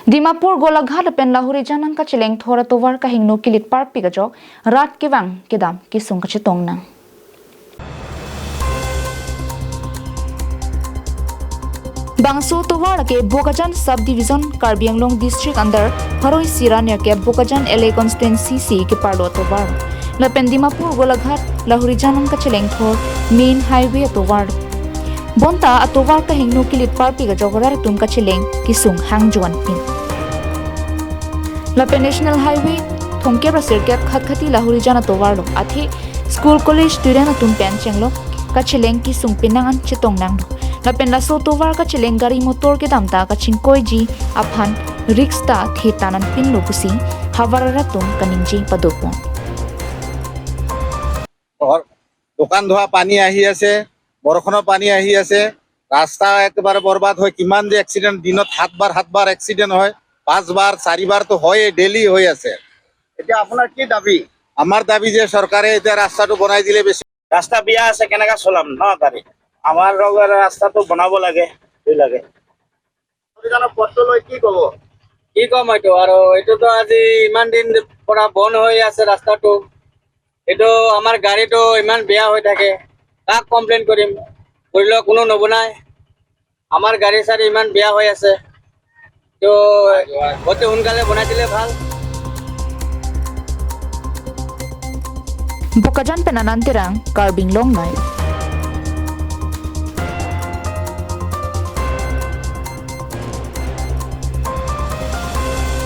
Dimapur Golaghat pen lahuri janan ka chileng thora towar ka hingno kilit par pigajok rat kewang kedam kisung ka chitong nang. Bangso towar ke Bokajan subdivision Karbi Anglong district under Haroi Sira near ke Bokajan LA constituency C ke parlo towar. Lapen Dimapur Golaghat lahuri janan ka chileng thor main highway towar. Bonta atowar ka hingno kilit par pigajok rar tum ka chileng kisung hangjuan pin. Lapen National Highway thongke rasir ke khatkhati lahuri jana towar lo athi school college student atum pen chenglo ka chileng kisung pinangan chitong nang. Lapen laso towar ka chileng gari motor ke damta ka chingkoi ji aphan riksta thetanan pin lo kusi hawarara tum kaningji padopon. দোকান ধোৱা পানী আহি আছে বৰখনৰ পানী আহি আছে ৰাস্তা একেবাৰে বৰবাদ হয় কিমান যে এক্সিডেন্ট দিনত 7 বাৰ এক্সিডেন্ট হয় 5 বাৰ 4 বাৰ তো হয় ডেইলি হৈ আছে এতিয়া আপোনাৰ কি দাবী আমাৰ দাবী যে চৰকাৰে এটা ৰাস্তাটো বনাই দিলে বেছি ৰাস্তা বিয়া আছে কেনেকা চলাম ন গাড়ী আমাৰ ৰগৰ ৰাস্তাটো বনাব লাগে জানো পথটো লৈ কি ক'ব কি কম এইটো আৰু এইটোতো আজি ইমান দিন পৰা বন্ধ হৈ আছে ৰাস্তাটো এটো আমাৰ গাড়িটো ইমান বেয়া হৈ থাকে কাক কমপ্লেইন কৰিম কৰিলে কোনো নবনাই আমার গাড়ি সারি ইমান বেয়া হৈ আছে তো অতি সোনকালে বনাই দিলে ভাল Bokajan penanan terang Karbi Anglong nai.